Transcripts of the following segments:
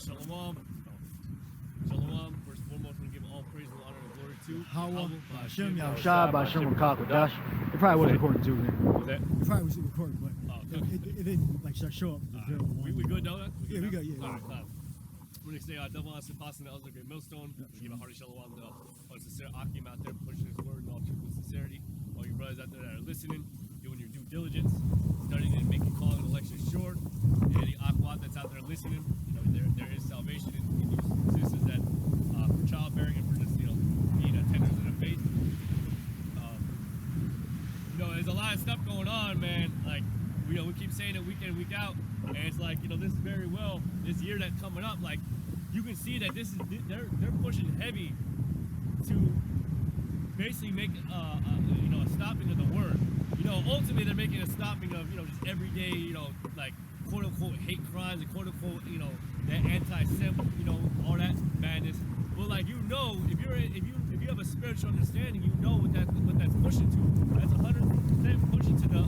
Shalom. Shalom. First and foremost, we give all praise and honor and glory to Hashem Yahushua B'Hashem Rakakadash. It probably wasn't recording too. Was that? It probably was recording, but it didn't like show up. We good though? Yeah, we good. Yeah. All right, clap. We're gonna say double us and passing the great millstone. We give a hearty shalom to all sincere Akim out there pushing his word in all truth and sincerity. All your brothers out there that are listening, doing your due diligence, studying and making calling and election short. And any Akwat that's out there listening, you know, there is salvation in you sisters that for childbearing and for just, you know, being tenders in the faith. You know, there's a lot of stuff going on, man. Like, we keep saying it week in, week out, and it's like, you know, this is very well, this year that's coming up, like, you can see that they're pushing heavy to basically make you know, a stopping of the word. You know, ultimately they're making a stopping of, you know, just everyday, you know, like quote unquote hate crimes and quote unquote, you know, that anti-Sem, you know, all that madness. But like, you know, if you have a spiritual understanding, you know what that's pushing to. That's 100% pushing to the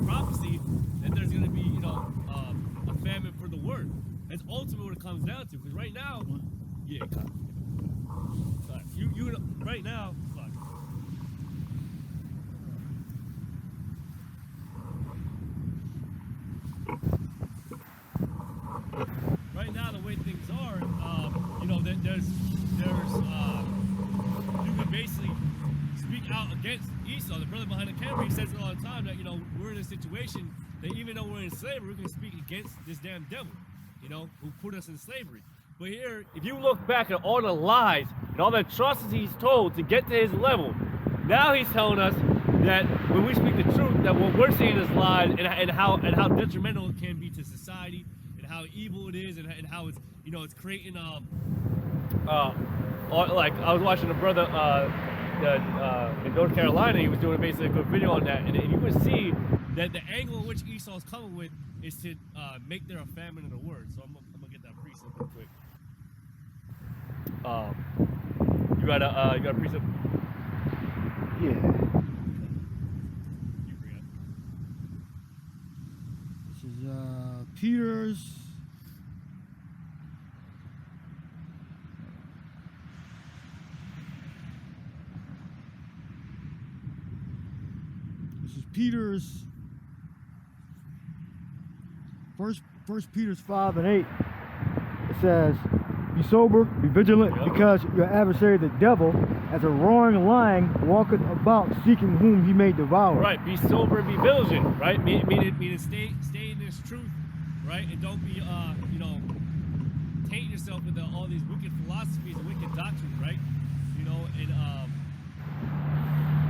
prophecy that there's going to be, you know, a famine for the word. That's ultimately what it comes down to. Because right now, yeah, you right now, fuck. Right now, the way things are, you know, that there's you can basically speak out against Esau, the brother behind the camera. He says it all the time that, you know, we're in a situation that even though we're in slavery, we're going to speak against this damn devil, you know, who put us in slavery. But here, if you look back at all the lies and all the atrocities he's told to get to his level, now he's telling us that when we speak the truth, that what we're seeing is lies, and how detrimental it can be to society, and how evil it is, and how it's, you know, it's creating like I was watching a brother in North Carolina. He was doing basically a good video on that, and you would see that the angle in which Esau's coming with is to make there a famine in the word. So I'm gonna get that precept real quick. You got a precept? Yeah. You bring it. This is Peter's. This is Peter's. First Peter's 5 and 8. It says, "Be sober, be vigilant, because your adversary, the devil, as a roaring lion, walketh about seeking whom he may devour." Right. Be sober and be vigilant. Right. Meaning stay in this truth. Right. And don't be you know, tainting yourself with all these wicked philosophies and wicked doctrines. Right. You know, and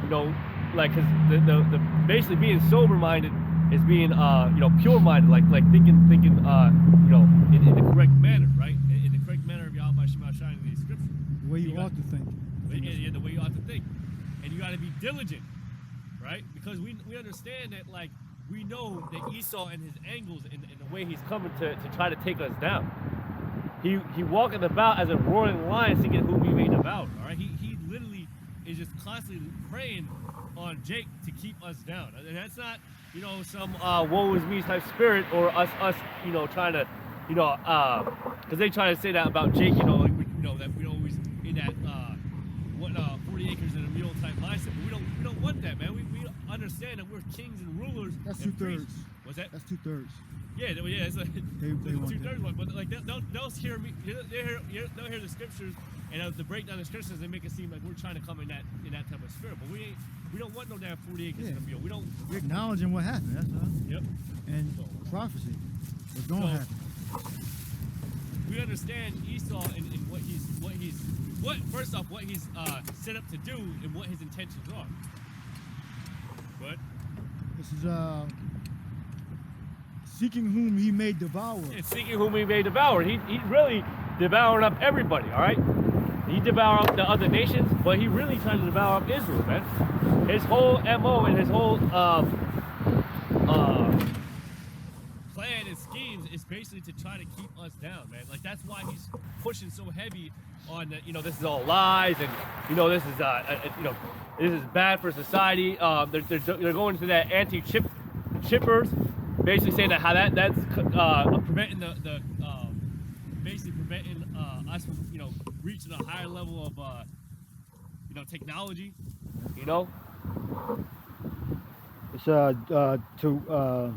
you know, like, cause the basically being sober minded is being you know, pure minded, like thinking you know, in the correct manner, right? In the correct manner of Yakalba Page in these scriptures. The way you ought to think. Yeah, the way you ought to think. And you got to be diligent, right? Because we understand that, like, we know that Esau and his angles and the way he's coming to try to take us down. He walking about as a roaring lion seeking whom he may devour, all right? He literally is just constantly preying on Jake to keep us down. And that's not, you know, some woe is me type spirit, or us, you know, trying to, you know, because they try to say that about Jake, you know, like you know, that we always in that 40 acres and a mule type mindset. But we don't want that, man. We understand that we're kings and rulers. That's and 2/3. What's that? That's 2/3. Yeah, it's like they want 2/3 one. But like they'll hear me. They'll hear the scriptures, and as to break down the scriptures, they make it seem like we're trying to come in that type of spirit. But we don't want no damn 40 acres in the field. We're acknowledging what happened. That's all. Yep. And prophecy. What's going to happen. We understand Esau and what he's first off what he's set up to do and what his intentions are. What? This is seeking whom he may devour. Yeah, seeking whom he may devour. He's really devouring up everybody. All right. He devour up the other nations, but he really trying to devour up Israel, man. His whole MO and his whole plan and schemes is basically to try to keep us down, man. Like, that's why he's pushing so heavy on that. You know, this is all lies, and you know, this is you know, this is bad for society. They're going to that anti-chippers, basically saying that how that's preventing the preventing us from, reaching a higher level of, technology. It's to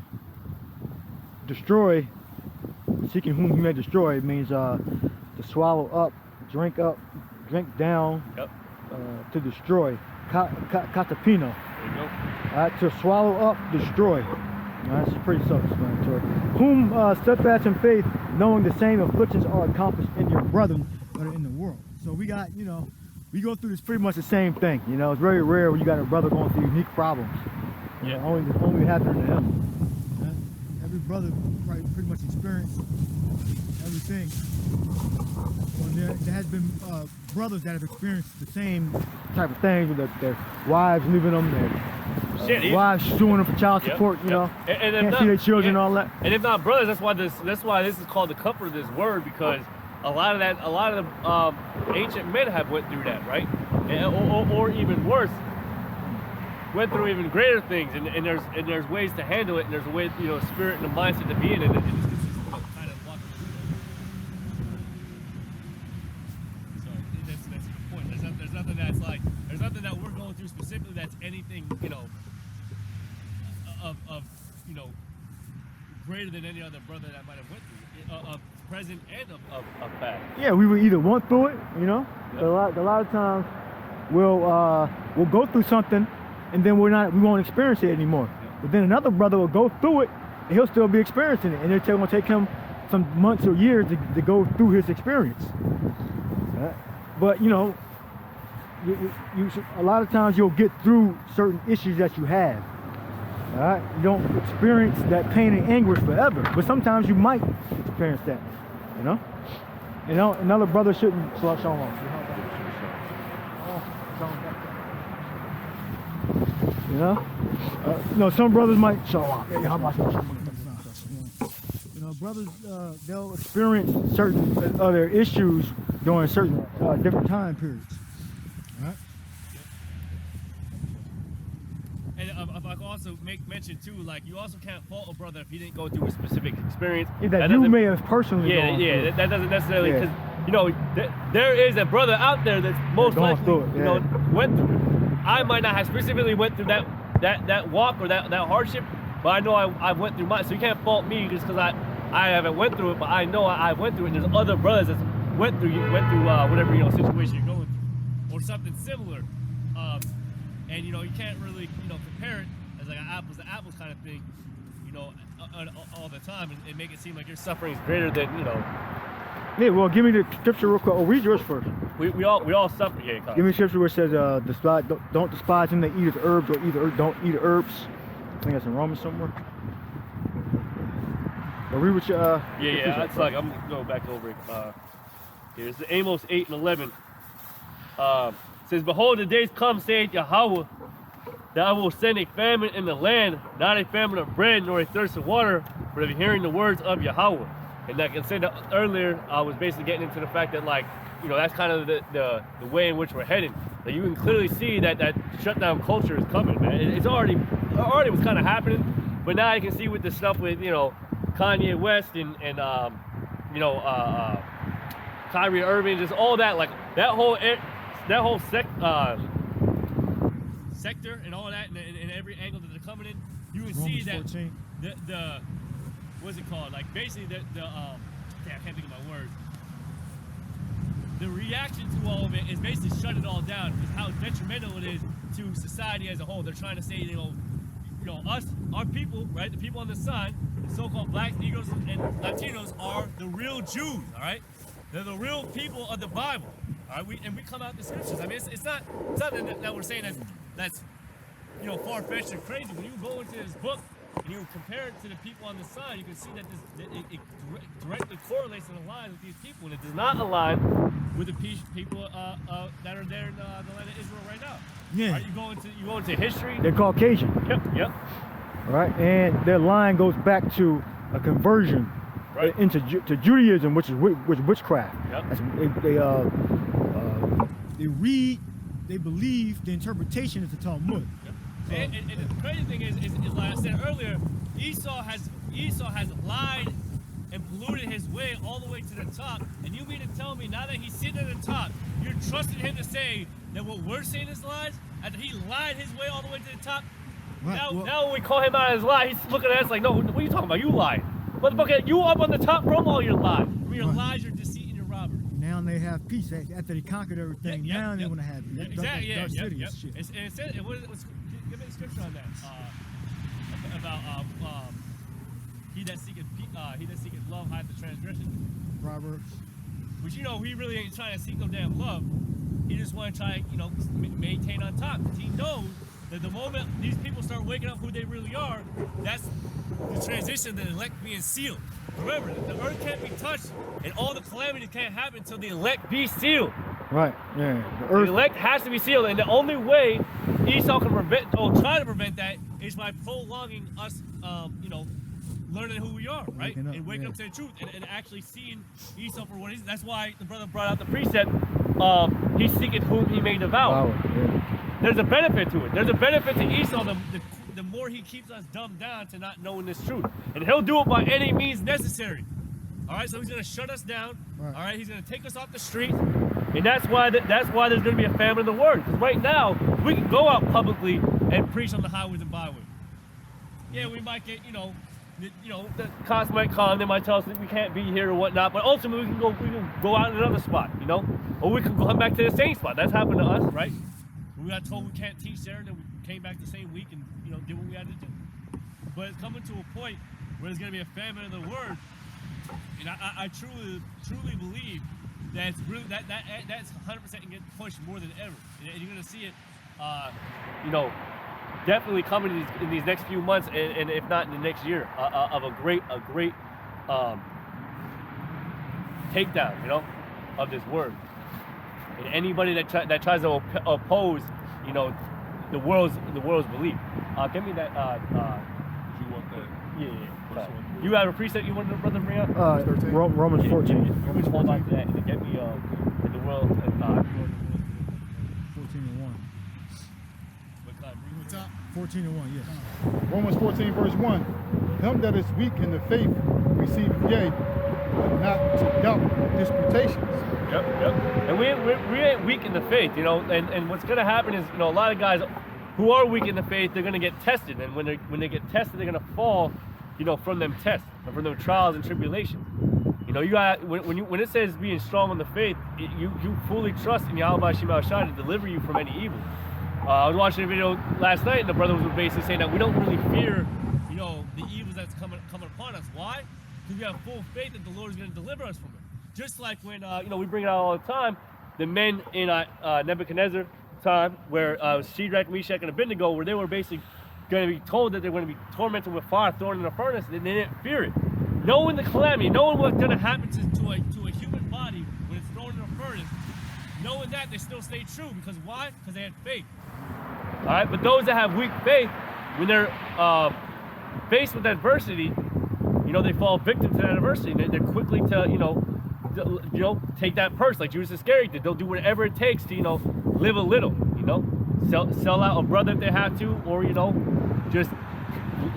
destroy, seeking whom he may destroy means to swallow up, drink down, Yep. To destroy. Katapino. There you go. To swallow up, destroy. That's pretty self-explanatory. Whom steadfast in faith, knowing the same afflictions are accomplished in your brethren that are in the world. So we got, we go through this pretty much the same thing. It's very rare when you got a brother going through unique problems. Yeah. Only happening to him. Every brother pretty much experienced everything. Well, there has been brothers that have experienced the same type of things with their wives leaving them, their wives suing them for child support. And can't see their children and all that. And if not brothers, that's why this is called the comfort of this word, because a lot of the ancient men have went through that, right? Or even worse, went through even greater things, and there's ways to handle it, and there's a way, spirit and the mindset to be in it. And it's kind of walking through that. So that's a good point. There's nothing that we're going through specifically that's anything, of greater than any other brother that might have went through, of present and of past. Yeah, we would either went through it, Yep. A lot of times we'll go through something, and then we won't experience it anymore. But then another brother will go through it, and he'll still be experiencing it, and it's going to take him some months or years to go through his experience. But you a lot of times you'll get through certain issues that you have. All right, you don't experience that pain and anguish forever, but sometimes you might experience that. Another brother shouldn't show off. Some brothers might show off. Brothers, they'll experience certain other issues during certain different time periods. All right. And if I could also make mention too, like, you also can't fault a brother if he didn't go through a specific experience. Yeah, that you may have personally gone through. That doesn't necessarily, because there is a brother out there that's most likely went through it. I might not have specifically went through that walk or that hardship, but I know I went through mine. So you can't fault me just because I haven't went through it, but I know I went through it. And there's other brothers that went through whatever situation you're going through or something similar. And you can't really compare it as like an apples to apples kind of thing, all the time, and make it seem like your suffering is greater than Yeah, well, give me the scripture real quick. Oh, read yours first. We all suffer. Yeah, give me scripture where it says, don't despise him that eateth herbs, or don't eat herbs. I think that's in Romans somewhere. But read what you It's like I'm going back over it. Here, it's Amos 8:11. It says, "Behold, the days come, saith Yahweh, that I will send a famine in the land, not a famine of bread nor a thirst of water, but of hearing the words of Yahweh." And like I said earlier, I was basically getting into the fact that, like, that's kind of the way in which we're heading. Like, you can clearly see that shutdown culture is coming, man. It's already was kind of happening, but now you can see with the stuff with Kanye West and Kyrie Irving, just all that, like that whole sector and all that, and every angle that they're coming in, you can see that 14. the what's it called? Like, basically I can't think of my words. The reaction to all of it is basically shut it all down, because how detrimental it is to society as a whole. They're trying to say, us, our people, right? The people on the sun, the so-called blacks, Negroes, and Latinos are the real Jews, all right? They're the real people of the Bible, all right? We come out the scriptures. I mean, it's not that we're saying that's far-fetched and crazy. When you go into this book and you compare it to the people on the sun, you can see that it directly correlates and aligns with these people, and it does not align with the people that are there in the land of Israel right now. Yeah. Right, you go into history. They're Caucasian. Yep. All right, and their line goes back to a conversion into Judaism, which is witchcraft. Yep. They believe the interpretation is the Talmud. Yep. So, and the crazy thing is like I said earlier, Esau has lied and polluted his way all the way to the top. And you mean to tell me now that he's sitting at the top, you're trusting him to say that what we're saying is lies? After he lied his way all the way to the top? Right, Now when we call him out on his lie, he's looking at us like, no, what are you talking about? You lied. Motherfucker, you up on the top from all your lies. From your lies, your deceit, and your robbery. Now they have peace after they conquered everything. Now they want to have peace. Exactly. Dark City and shit. It said, give me the scripture on that. About he that seeketh love hides the transgression. Proverbs. Which he really ain't trying to seek no damn love. He just want to try, maintain on top. Because he knows that the moment these people start waking up who they really are, that's the transition, the elect being sealed. Remember, the earth can't be touched, and all the calamity can't happen until the elect be sealed. Right. Yeah. The elect has to be sealed, and the only way Esau can prevent, or try to prevent that, is by prolonging us, learning who we are, right? And waking up to the truth, and actually seeing Esau for what he is. That's why the brother brought out the precept, he seeketh whom he may devour. There's a benefit to it. There's a benefit to Esau, the more he keeps us dumbed down to not knowing this truth. And he'll do it by any means necessary. All right, so he's going to shut us down. Right. All right, he's going to take us off the street. And that's why there's going to be a famine of the word. Because right now, we can go out publicly and preach on the highways and byways. Yeah, we might get, the cops might come, they might tell us that we can't be here or whatnot, but ultimately we can go out in another spot, or we can come back to the same spot. That's happened to us, right? We got told we can't teach there, and then we came back the same week and did what we had to do. But it's coming to a point where there's going to be a famine of the word, and I truly believe that it's really that's 100% getting pushed more than ever, and you're going to see it, definitely coming in these next few months, and if not in the next year, of a great takedown, of this word. And anybody that tries to oppose, the world's belief. Give me that. You want that? Yeah. You have a precept you wanted, brother, bring up? Romans 14. You can hold on to that and get me in the world. 14:1, yes. Romans 14, verse 1. Him that is weak in the faith receiveth yea, not to doubt disputations. Yep. And we ain't weak in the faith, and what's going to happen is, a lot of guys who are weak in the faith, they're going to get tested. And when they get tested, they're going to fall, from them tests, and from them trials and tribulations. You got, when it says being strong in the faith, you fully trust in Yakalba Page to deliver you from any evil. I was watching a video last night, and the brother was basically saying that we don't really fear, the evils that's coming upon us. Why? Because we have full faith that the Lord is going to deliver us from it. Just like when, we bring it out all the time, the men in Nebuchadnezzar's time, where Shadrach, Meshach, and Abednego, where they were basically going to be told that they're going to be tormented with fire thrown in the furnace, and they didn't fear it. Knowing the calamity, knowing what's going to happen to a human body when it's thrown in a furnace, knowing that, they still stay true. Because why? Because they had faith. All right, but those that have weak faith, when they're faced with adversity, they fall victim to that adversity. They're quickly to, take that purse like Judas Iscariot did. They'll do whatever it takes to, live a little, sell out a brother if they have to, or, just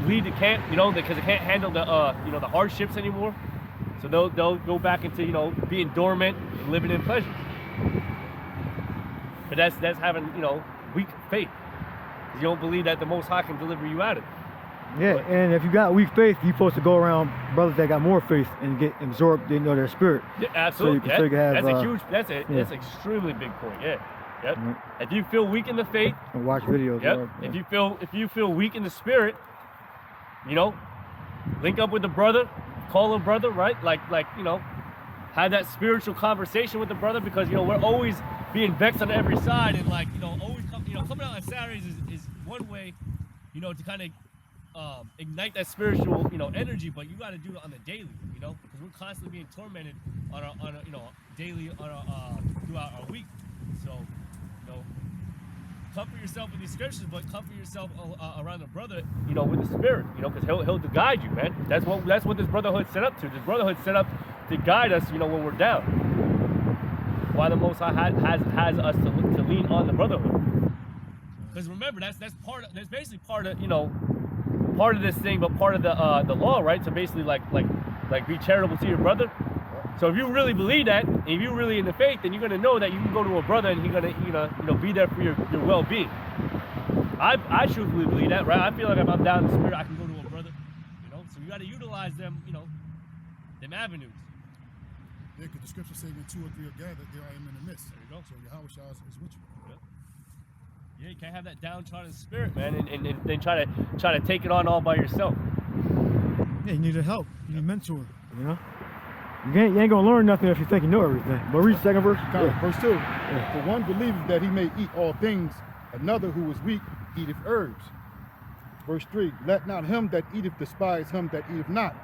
leave the camp, because they can't handle the, the hardships anymore. So they'll go back into, being dormant and living in pleasure. But that's having, weak faith. You don't believe that the Most High can deliver you out of it. Yeah, and if you got weak faith, you're supposed to go around brothers that got more faith and get absorbed in their spirit. Yeah, absolutely. So you can have, that's an extremely big point. Yeah. Yep. Mm-hmm. If you feel weak in the faith, and watch videos. Yep. If you feel weak in the spirit, link up with the brother, call him brother, right? Like have that spiritual conversation with the brother, because we're always being vexed on every side, and always coming out on Saturdays is one way, to kind of ignite that spiritual energy, but you got to do it on the daily, because we're constantly being tormented on a daily throughout our week. So comfort yourself in these scriptures, but comfort yourself around the brother, with the spirit, because he'll guide you, man. That's what this brotherhood set up to. This brotherhood set up to guide us, when we're down. Why the Most High has us to lean on the brotherhood. Because remember, that's basically part of this thing, but part of the law, right? So basically, like Like, be charitable to your brother. So if you really believe that, and if you're really in the faith, then you're gonna know that you can go to a brother and he's gonna, be there for your well-being. I truthfully believe that, right? I feel like if I'm down in the spirit, I can go to a brother, So you got to utilize them, them avenues. Yeah, because the scripture says when two or three are gathered, there I am in the midst. There you go. So Yahweh Shah is with you. Yeah, you can't have that downtrodden spirit, man, and then try to take it on all by yourself. Yeah, you need a help. You need a mentor. You ain't gonna learn nothing if you think you know everything. But read the second verse. Verse 2. For one believeth that he may eat all things, another who is weak eateth herbs. Verse 3. Let not him that eateth despise him that eateth not,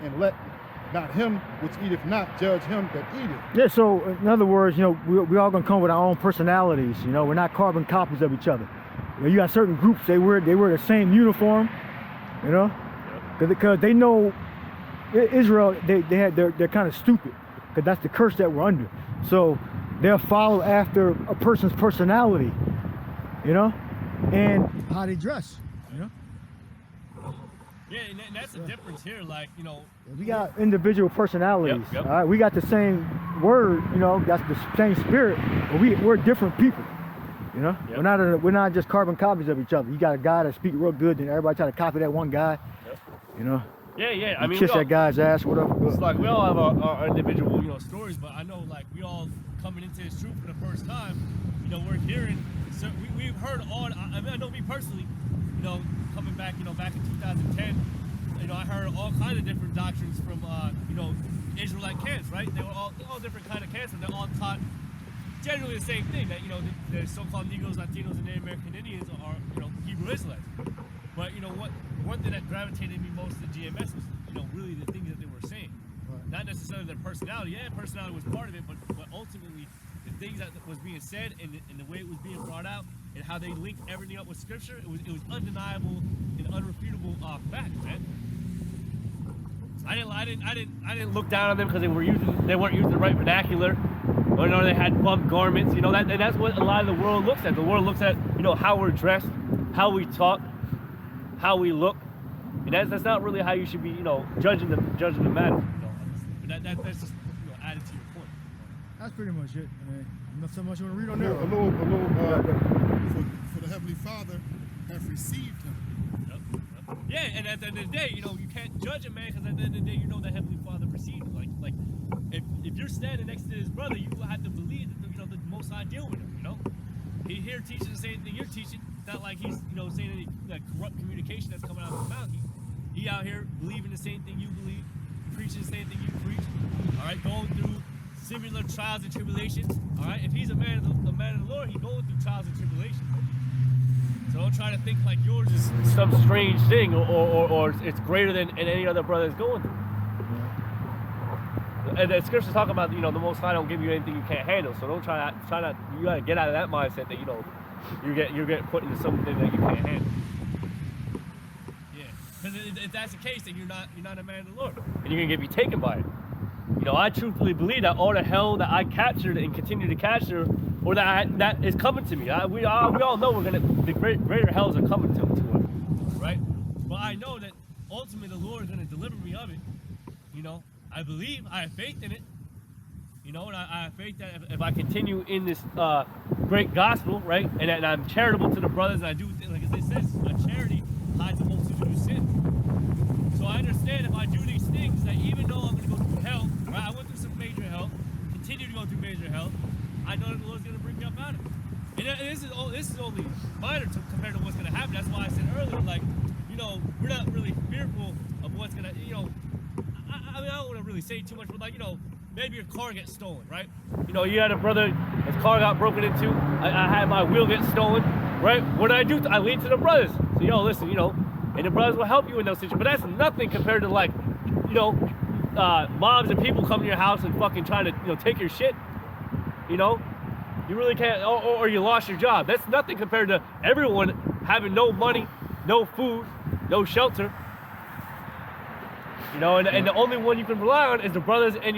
and let not him which eateth not judge him that eateth. Yeah, so in other words, we all gonna come with our own personalities. We're not carbon copies of each other. You got certain groups, they wear the same uniform, because they know Israel, they're kind of stupid, because that's the curse that we're under. So they'll follow after a person's personality, and how they dress, Yeah, and that's the difference here. Like, we got individual personalities. Yep. All right, we got the same word, that's the same spirit, but we're different people. Yep. We're not just carbon copies of each other. You got a guy that speaks real good, then everybody try to copy that one guy. Yep. Yeah. I mean, kiss that guy's ass, whatever. It's like we all have our individual, stories, but I know, like, we all coming into this truth for the first time. We're hearing. So we've heard all. I know me personally. Coming back, back in 2010. I heard all kinds of different doctrines from, Israelite camps, right? They were all different kind of camps, and they're all taught generally the same thing. That the so-called Negroes, Latinos, and Native American Indians are, Hebrew Israelites. But one thing that gravitated me most to GMS was, really the things that they were saying. Right. Not necessarily their personality. Yeah, personality was part of it, but ultimately the things that was being said and the way it was being brought out and how they linked everything up with scripture, it was undeniable and unrefutable fact, man. I didn't look down on them because they weren't using the right vernacular, or they had bump garments, and that's what a lot of the world looks at. The world looks at how we're dressed, how we talk, how we look, and that's not really how you should be, judging the matter. But that's just added to your point. That's pretty much it. Not so much you want to read on there. A little. For the Heavenly Father have received him. Yep. Yeah, and at the end of the day, you can't judge a man because at the end of the day, that Heavenly Father received him. Like if you're standing next to his brother, you will have to believe that the Most High deal with him. He here teaching the same thing you're teaching. It's not like he's saying any corrupt communication that's coming out of his mouth. He out here believing the same thing you believe, preaching the same thing you preach. All right, going through similar trials and tribulations. All right, if he's a man of the Lord, he's going through trials and tribulations. So don't try to think like yours is some strange thing or it's greater than any other brother is going through. And the scriptures talk about, the Most High don't give you anything you can't handle. So don't try not. You gotta get out of that mindset that you're getting put into something that you can't handle. Yeah, because if that's the case, then you're not a man of the Lord, and you're gonna be taken by it. I truthfully believe that all the hell that I captured and continue to capture, or that is coming to me. We all know the greater hells are coming to us, right? But I know that ultimately the Lord is going to deliver me of it. I believe, I have faith in it. And I have faith that if I continue in this great gospel, right, and I'm charitable to the brothers, and I do, like it says, charity hides a multitude of sins. So I understand if I do these things, that even though I'm going to go through hell, right, I went through some major hell, continue to go through major hell, I know that the Lord's going to bring me up out of it. And this is only minor compared to what's going to happen. That's why I said earlier, like, we're not really fearful of what's going to, I mean, I don't want to really say too much, but like, maybe your car gets stolen, right? You had a brother, his car got broken into, I had my wheel get stolen, right? What do? I lead to the brothers. So, listen, and the brothers will help you in those situations, but that's nothing compared to like, mobs and people come to your house and fucking trying to, take your shit, You really can't, or you lost your job. That's nothing compared to everyone having no money, no food, no shelter. And the only one you can rely on is the brothers and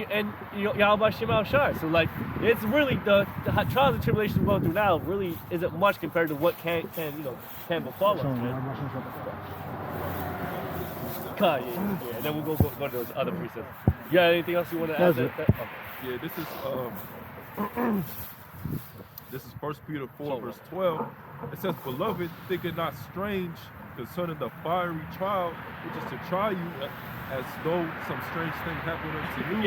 Yakalba Page. So like, it's really the trials and tribulations we're going through now really isn't much compared to what can befall us. God, yeah. And then we'll go to those other precepts. You got anything else you want to add? That's it. Okay. Yeah, this is 1 Peter 4 verse 12. It says, "Beloved, think it not strange concerning the fiery trial, which is to try you as though some strange thing happened unto you."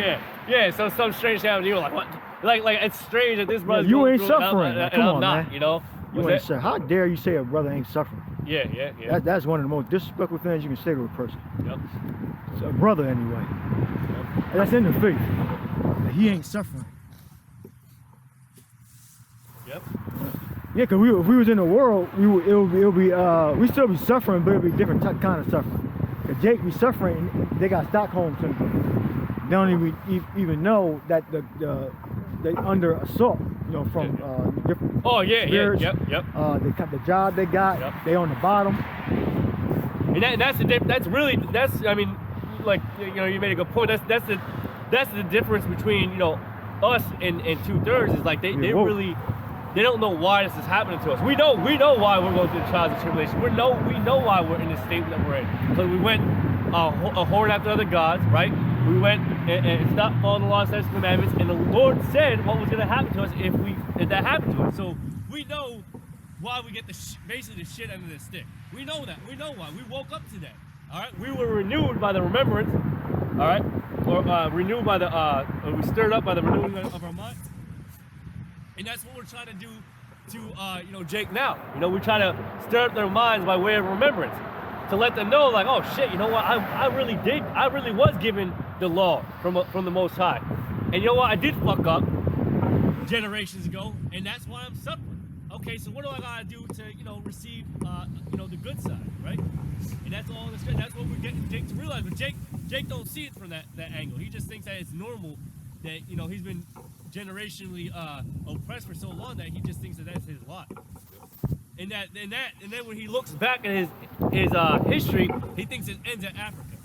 Yeah. So some strange thing happened to you. Like what? Like it's strange that this brother's you going ain't through, suffering. and Come I'm on, not. man. You know. You Was ain't that- say, how dare you say a brother ain't suffering? Yeah. That's one of the most disrespectful things you can say to a person. Yep. So a brother, anyway. That's in the faith. That he ain't suffering. Yep. Yeah, because if we was in the world, we still be suffering, but it'll be a different kind of suffering. Because Jake be suffering, they got Stockholm syndrome. They don't even know that they under assault, you know, from different spirits. Yep. They cut the job they got. Yep. They on the bottom. And that's I mean, like, you know, you made a good point. That's the difference between, you know, us and 2/3 is like they really, they don't know why this is happening to us. We know why we're going through the trials and tribulations. We know why we're in the state that we're in. Because we went a whoring after other gods, right? We went and stopped following the law and statutes and commandments, and the Lord said what was going to happen to us if that happened to us. So we know why we get basically the shit under the stick. We know that. We know why. We woke up to that. All right. We were renewed by the remembrance. All right. Or renewed by we stirred up by the renewing of our minds. And that's what we're trying to do to you know, Jake now. You know, we try to stir up their minds by way of remembrance, to let them know, like, oh shit, you know what? I really was given the law from the Most High, and you know what? I did fuck up generations ago, and that's why I'm suffering. Okay, so what do I gotta do to, you know, receive you know, the good side, right? And that's all. That's what we're getting Jake to realize. But Jake don't see it from that angle. He just thinks that it's normal that, you know, he's been generationally oppressed for so long that he just thinks that that's his lot. And then when he looks back at his history, he thinks it ends at Africa.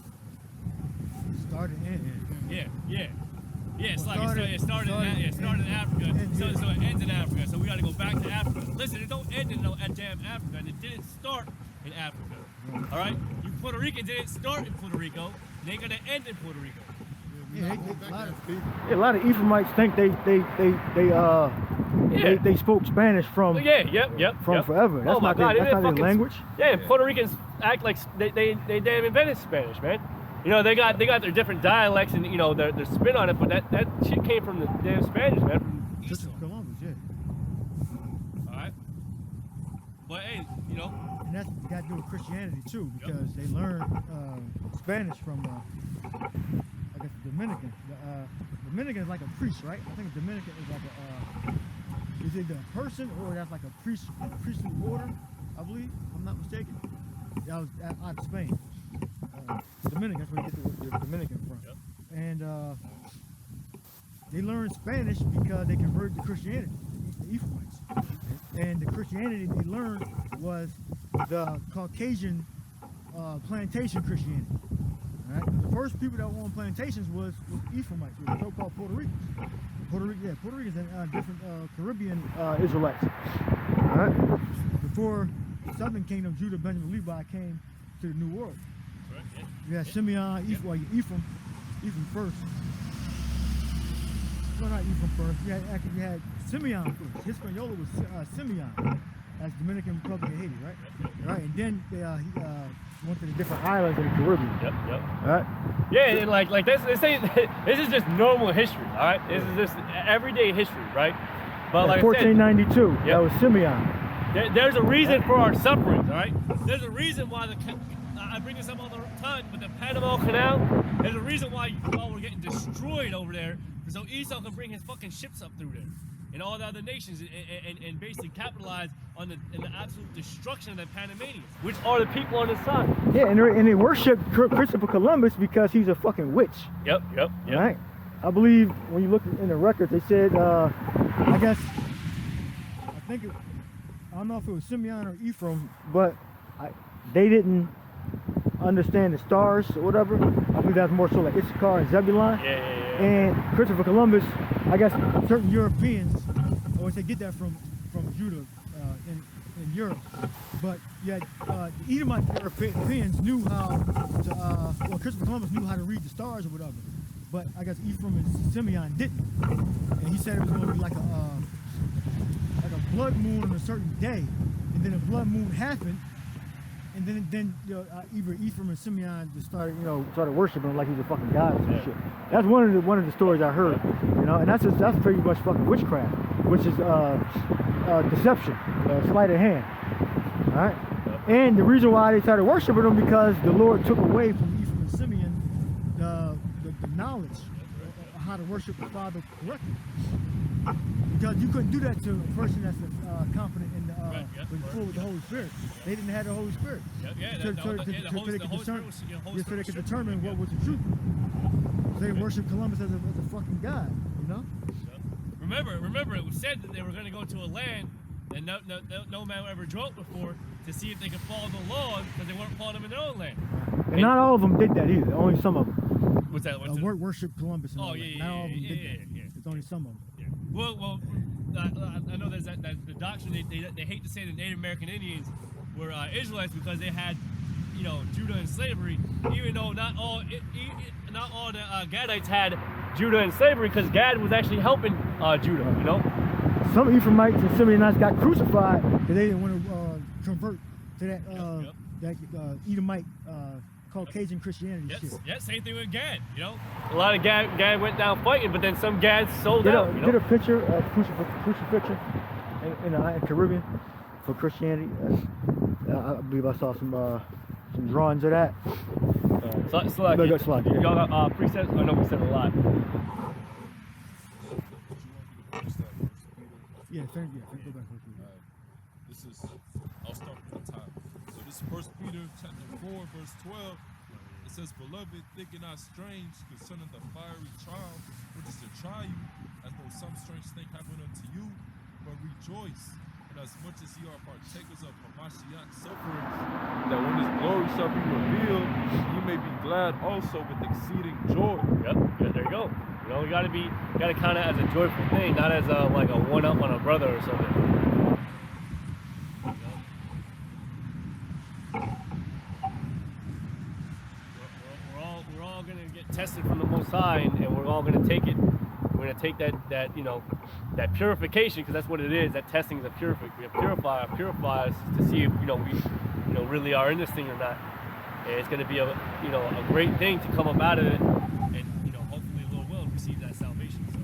Started in. Yeah. It's like it started in Africa, so it ends in Africa. So we got to go back to Africa. Listen, it don't end in damn Africa, and it didn't start in Africa. All right, you Puerto Ricans didn't start in Puerto Rico, and they ain't gonna end in Puerto Rico. A lot of Ephraimites think they spoke Spanish from forever. That's not their language. Yeah, Puerto Ricans act like they damn invented Spanish, man. You know, they got their different dialects and, you know, their spin on it, but that shit came from the damn Spanish, man. From Christopher Columbus, yeah. All right. But hey, you know. And that's got to do with Christianity too, because they learned Spanish from, I guess, the Dominicans. Dominican is like a priest, right? I think a Dominican is like is it a person or that's like a priestly order, I believe, if I'm not mistaken. That was out of Spain. Dominican, that's where you get the Dominican from. Yep. And they learned Spanish because they converted to Christianity, the Ephraimites. And the Christianity they learned was the Caucasian plantation Christianity. Right? The first people that were on plantations was Ephraimites, the so-called Puerto Ricans. Puerto Ricans and different Caribbean Israelites. All right? Before the Southern Kingdom, Judah, Benjamin, Levi came to the New World. Right, yeah. You had Simeon, Ephraim first. No, not Ephraim first. You had Simeon first. Hispaniola was Simeon. That's Dominican Republic of Haiti, right? Right, and then he went to the different islands in the Caribbean. Yep. All right? Yeah, and like this is just normal history, all right? This is just everyday history, right? But like 1492, that was Simeon. There's a reason for our sufferings, all right? There's a reason why I bring this up all the time, but the Panama Canal, there's a reason why we're getting destroyed over there, so Esau can bring his fucking ships up through there, and all the other nations, and basically capitalize on the absolute destruction of the Panamanians, which are the people on the side. Yeah, and they worship Christopher Columbus because he's a fucking witch. Yep. Right? I believe when you look in the records, they said, I don't know if it was Simeon or Ephraim, but they didn't understand the stars or whatever. I believe that's more so like Issachar and Zebulun. Yeah. And Christopher Columbus, I guess certain Europeans always say get that from Judah in from Europe. But yet, the Edomite Europeans knew how to, well, Christopher Columbus knew how to read the stars or whatever. But I guess Ephraim and Simeon didn't. And he said it was going to be like a blood moon on a certain day. And then a blood moon happened. And then either Ephraim and Simeon just started worshiping him like he was a fucking god or some shit. That's one of the stories I heard, and that's pretty much fucking witchcraft, which is deception, sleight of hand. All right, and the reason why they started worshiping him because the Lord took away from Ephraim and Simeon the knowledge of how to worship the Father correctly. Because you couldn't do that to a person that's confident in full with the Holy Spirit. They didn't have the Holy Spirit. So they could determine what was the truth. So they worshiped Columbus as a fucking god, Remember, it was said that they were going to go to a land that no man ever dwelt before to see if they could follow the laws because they weren't following them in their own land. And not all of them did that either. Only some of them. What's that? Worship Columbus. Not all of them did that. It's only some of them. Yeah. Well, I know there's that the doctrine they hate to say the Native American Indians were Israelites because they had, Judah in slavery, even though not all the Gadites had Judah in slavery because Gad was actually helping Judah, Some Ephraimites and Simeonites got crucified because they didn't want to convert to that Edomite Caucasian Christianity shit. Yeah, same thing with Gad, A lot of Gad went down fighting, but then some Gads sold out, Get a picture of crucifixion in the Caribbean for Christianity. I believe I saw some drawings of that. Slide. Y'all got precepts? I know we said a lot. Yeah, go back. I'll start from the top. So this is 1 Peter chapter 4, verse 12. It says, Beloved, think it not strange concerning the fiery trial, which is to try you, as though some strange thing happened unto you, but rejoice, inasmuch as ye are partakers of Mashiach's sufferings, that when his glory shall be revealed, ye may be glad also with exceeding joy. Yep, there you go. We gotta count it as a joyful thing, not as a one-up on a brother or something. We're all gonna get tested from the Most High, and we're all gonna take it. We're gonna take that purification, because that's what it is. That testing is a purify us to see if we really are in this thing or not. And it's gonna be a great thing to come up out of it, and hopefully Lord will receive that salvation. So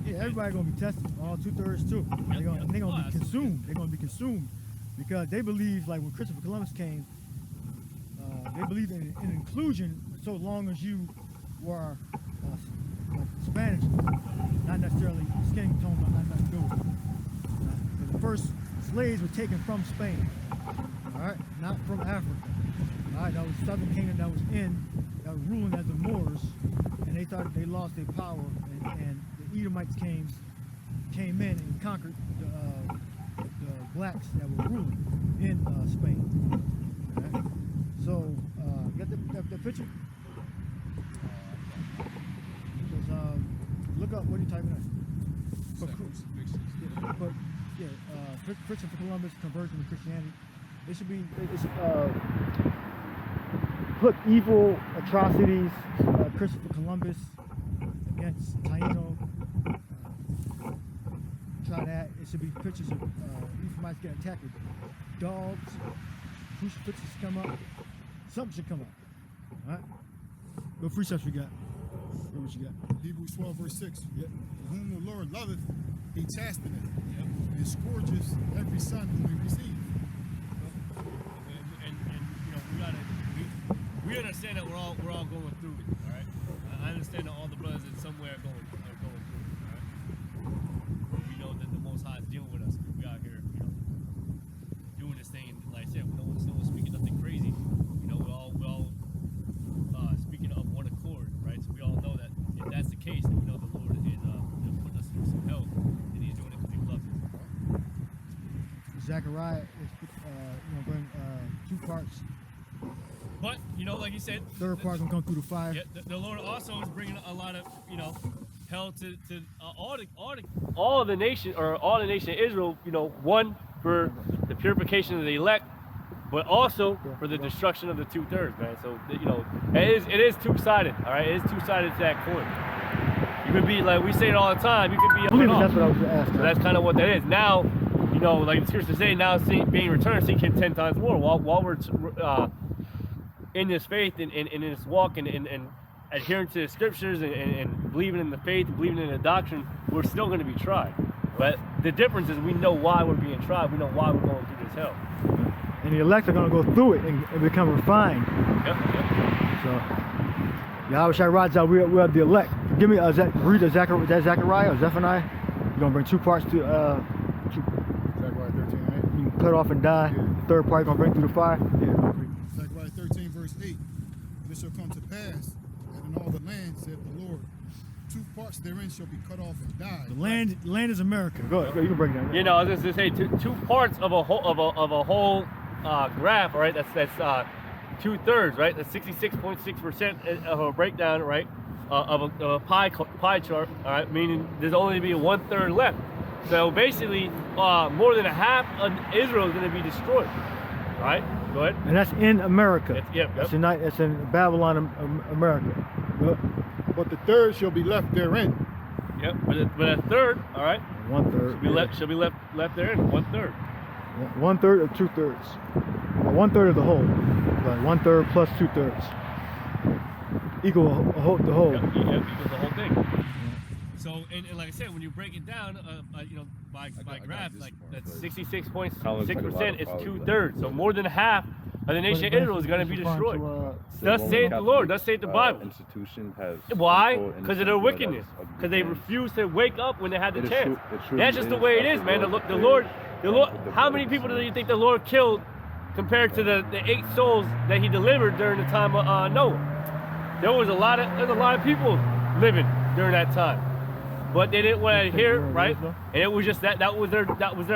yeah, everybody's gonna be tested, all 2/3 too. They're gonna be consumed. They're gonna be consumed because they believe, like when Christopher Columbus came, they believe in inclusion so long as you were like Spanish, not necessarily skin tone, but not nothing to do with it. The first slaves were taken from Spain, all right, not from Africa. All right, that was Southern Kingdom that was ruling as the Moors, and they thought they lost their power, and the Edomites came in and conquered the blacks that were ruling in Spain. Okay? So, you got the picture? Look up, what are you typing in? Christopher Columbus, conversion to Christianity. It should be, put evil atrocities, Christopher Columbus against Taino. Try that. It should be pictures of Ephraimites get attacked with dogs. Crucifixes come up. Something should come up. Alright? What precepts we got? What you got? Hebrews 12, verse 6. Yep. Whom the Lord loveth, he chasteneth, and scourges every son whom he receives. We understand that we're all going through it. All right. I understand that all the brothers in somewhere are going through it. All right. But we know that the Most High is dealing with us. We out here, doing this thing. And like I said, no one's speaking nothing crazy. We're all speaking of one accord, right? So we all know that if that's the case, then we know the Lord is putting us through some hell, and He's doing it because He loves us. Zechariah is going 2 parts. But like you said, third part gonna come through the fire. Yeah, the Lord also is bringing a lot of hell to all the nation, or all the nation of Israel. One, for the purification of the elect, but also for the destruction of the 2/3, man. So you know, it is two-sided. All right, it is two-sided to that coin. You could be like we say it all the time. You could be. I believe that's what I was asking. So that's kind of what that is. Now, you know, like the scriptures say, now being returned, seek Him 10 times more. While we're in this faith and in this walk and adhering to the scriptures and believing in the faith, and believing in the doctrine, we're still going to be tried. But the difference is we know why we're being tried. We know why we're going through this hell. And the elect are going to go through it and become refined. Yep. So, Yahweh Shai Raja, we are the elect. Give me read Zechariah or Zephaniah. You're going to bring two parts to Zechariah 13:8. you can cut off and die. Yeah. The third part you're going to bring through the fire. Yeah. Zechariah 13 verse 8. And it shall come to pass that in all the land, said the Lord, 2 parts therein shall be cut off and die. The land is America. Go ahead, you can break it down. You know, I was just say two parts of a whole graph, all right? That's 2/3, right? That's 66.6% of a breakdown, right? Of a pie chart, all right? Meaning there's only be 1/3 left. So basically, more than half of Israel is going to be destroyed, right? Go ahead. And that's in America. Yep. That's in Babylon, America. But the third shall be left therein. Yep. But a third, all right? 1/3. Should be left there in 1/3. 1/3 or 2/3. 1/3 of the whole. Like 1/3 plus 2/3 equal the whole. Yep, equals the whole thing. So, and like I said, when you break it down, you know, by graph, like that's 66.6% is 2/3. So more than half of the nation of Israel is going to be destroyed. Thus saith the Lord. Thus saith the Bible. Institution has Why? Because of their wickedness. Because they refused to wake up when they had the chance. That's just the way it is, man. The Lord. How many people do you think the Lord killed compared to the 8 souls that He delivered during the time of Noah? There's a lot of people living during that time, but they didn't want to hear, right? And it was just that was their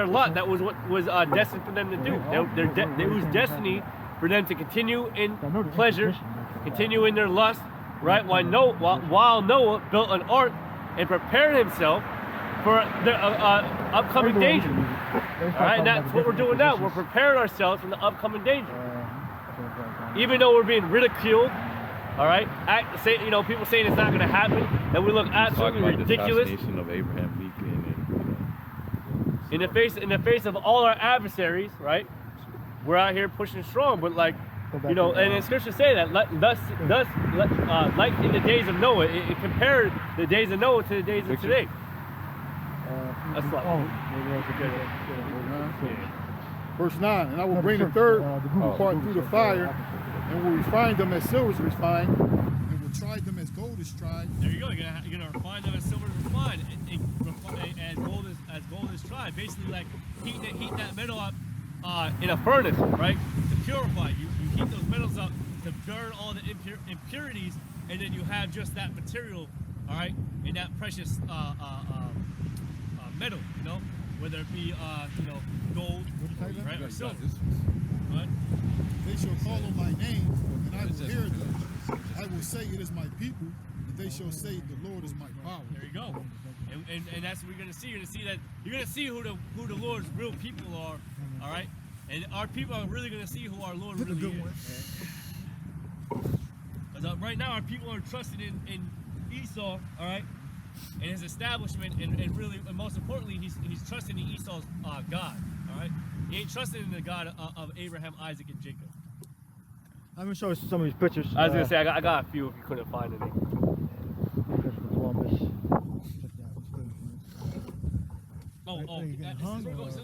lot. That was what was destined for them to do. It was destiny for them to continue in pleasure, continue in their lust, right? While Noah built an ark and prepared himself for the upcoming danger. All right, and that's what we're doing now. We're preparing ourselves for the upcoming danger. Even though we're being ridiculed, all right, people saying it's not going to happen, that we look absolutely ridiculous. The assassination of Abraham Lincoln. In the face of all our adversaries, right? We're out here pushing strong, but like, you know, and the scriptures say that like in the days of Noah, it compared the days of Noah to the days of today. That's like, Verse 9, and I will bring the third part through the fire, and will refine them as silver is refined, and will try them as gold is tried. There you go. You're gonna refine them as silver is refined, and as gold is tried. Basically, like heat that metal up in a furnace, right? To purify. You heat those metals up to burn all the impurities, and then you have just that material, all right, and that precious metal, you know, whether it be gold, right, or silver. What? They shall call on my name, and I will hear them. I will say, it is my people, and they shall say, the Lord is my power. There you go. And that's what we're gonna see. You're gonna see who the Lord's real people are. All right. And our people are really gonna see who our Lord really is. Because right now our people are trusting in Esau. All right. And his establishment, and really, and most importantly, he's trusting in Esau's God. All right. He ain't trusting in the God of Abraham, Isaac, and Jacob. I'm gonna show you some of these pictures. I was gonna say I got a few if you couldn't find any. Since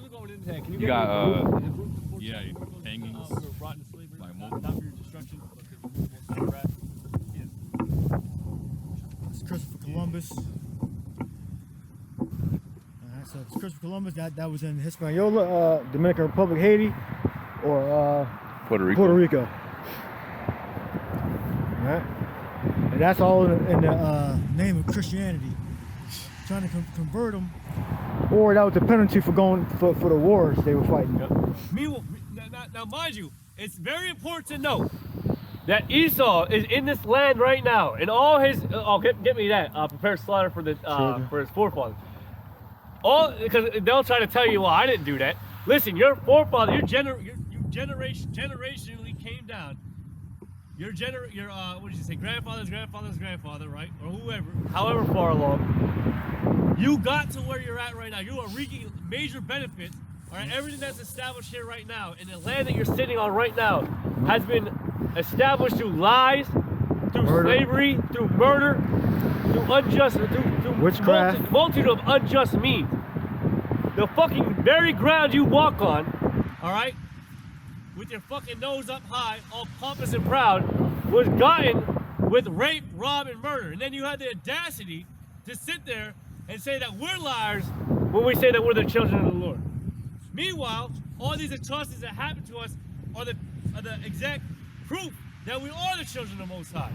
we're going into that, can You got hangings, rotten slavery, like not for your destruction, but to remove most of the wrath. It's Christopher Columbus. So it's Christopher Columbus. That was in Hispaniola, Dominican Republic, Haiti, or Puerto Rico. Puerto Rico. All right, and that's all in the name of Christianity, trying to convert them, or that was the penalty for going for the wars they were fighting. Yep. Now, mind you, it's very important to note that Esau is in this land right now, and all his get me that prepare slaughter for his forefathers. All because they'll try to tell you, well, I didn't do that. Listen, your forefather, you generationally came down. Your what did you say? Grandfather's grandfather, right? Or whoever, however far along. You got to where you're at right now. You are reaping major benefits. All right, everything that's established here right now, and the land that you're sitting on right now, has been established through lies, through slavery, through murder, through unjust, through witchcraft, multitude of unjust means. The fucking very ground you walk on, all right, with your fucking nose up high, all pompous and proud, was gotten with rape, rob, and murder. And then you had the audacity to sit there and say that we're liars when we say that we're the children of the Lord. Meanwhile, all these atrocities that happen to us are the exact proof that we are the children of the Most High.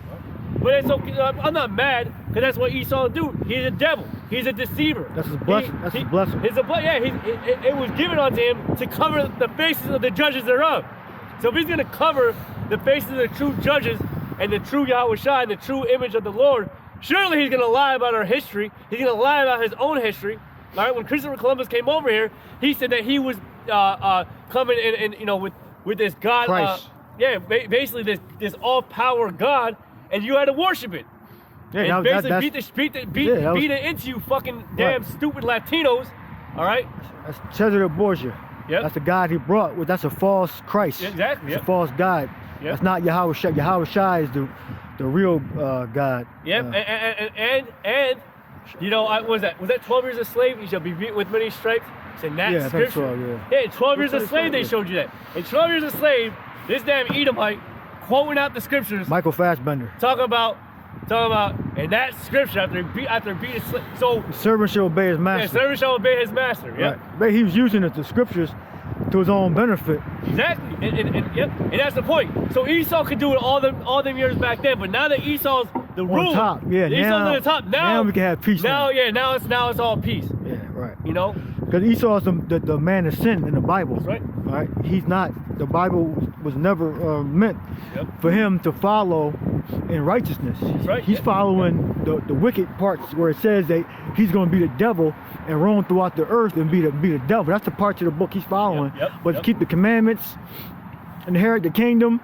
But it's okay. I'm not mad, because that's what Esau do. He's a devil. He's a deceiver. That's his blessing. That's his blessing. It was given unto him to cover the faces of the judges thereof. So if he's going to cover the faces of the true judges and the true Yahweh Shai and the true image of the Lord, surely he's going to lie about our history. He's going to lie about his own history. All right, when Christopher Columbus came over here, he said that he was coming in, with this God. Christ. Basically this all-power God, and you had to worship it. Yeah, and basically beat it into you fucking damn stupid Latinos. All right. That's Cesare Borgia. Yep. That's the God he brought. That's a false Christ. Exactly. It's a false God. Yep. That's not Yahweh Shai. Yahweh Shai is the real God. Yep. And was that 12 years a slave? You shall be beaten with many stripes. It's in that scripture. 12, 12 years a slave. They showed you that. In 12 years a slave, this damn Edomite quoting out the scriptures. Michael Fassbender. Talking about in that scripture after beating slave. So servant shall obey his master. Yeah, servant shall obey his master. Yeah. Right. But he was using the scriptures to his own benefit. Exactly. And that's the point. So Esau could do it all them years back then, but now that Esau's the ruler, on top. Yeah. Esau's on the top. Now we can have peace. Now it's all peace. Yeah. Right. Because Esau is the man of sin in the Bible. That's right. All right. He's not. The Bible was never meant for him to follow in righteousness. That's right. He's following the wicked parts where it says that he's going to be the devil and roam throughout the earth and be the devil. That's the parts of the book he's following. But to keep the commandments, inherit the kingdom,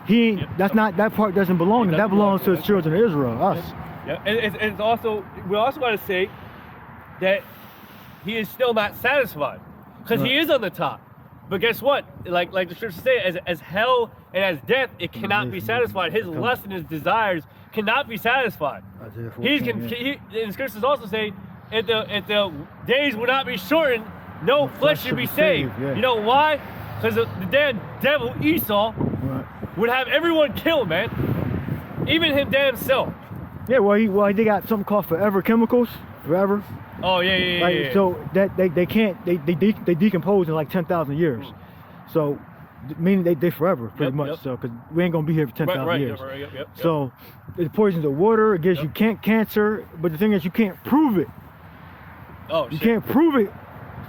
he ain't. That's not. That part doesn't belong. That belongs to the children of Israel, us. Yeah. And it's also, we also got to say that he is still not satisfied, because he is on the top. But guess what? Like the scriptures say, as hell and as death, it cannot be satisfied. His lust and his desires cannot be satisfied. And the scriptures also say, if the days will not be shortened, no flesh should be saved. You know why? Because the damn devil Esau would have everyone killed, man. Even him damn self. Yeah, well, they got something called forever chemicals. Forever. Oh yeah. So that they can't they decompose in like 10,000 years. So meaning they forever pretty much. So because we ain't gonna be here for 10,000 years. So it poisons the water. It gives you cancer. But the thing is, you can't prove it. Oh, you can't prove it.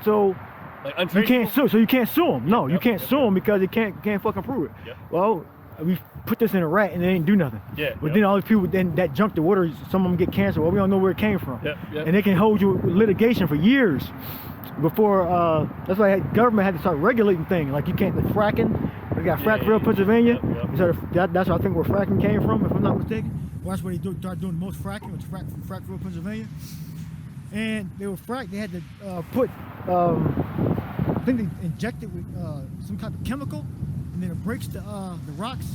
So like you can't sue. So you can't sue them. No, you can't sue them because you can't fucking prove it. Well, we put this in a rat and they ain't do nothing. But then all these people that junk the water, some of them get cancer. Well, we don't know where it came from. And they can hold you with litigation for years before. That's why government had to start regulating things. Like you can't, like fracking. We got Frackville, Pennsylvania. So that's where I think where fracking came from, if I'm not mistaken. Well, that's where they started doing the most fracking, was Frackville, Pennsylvania. And they were fracked. They had to put, I think they injected with some kind of chemical. And then it breaks the rocks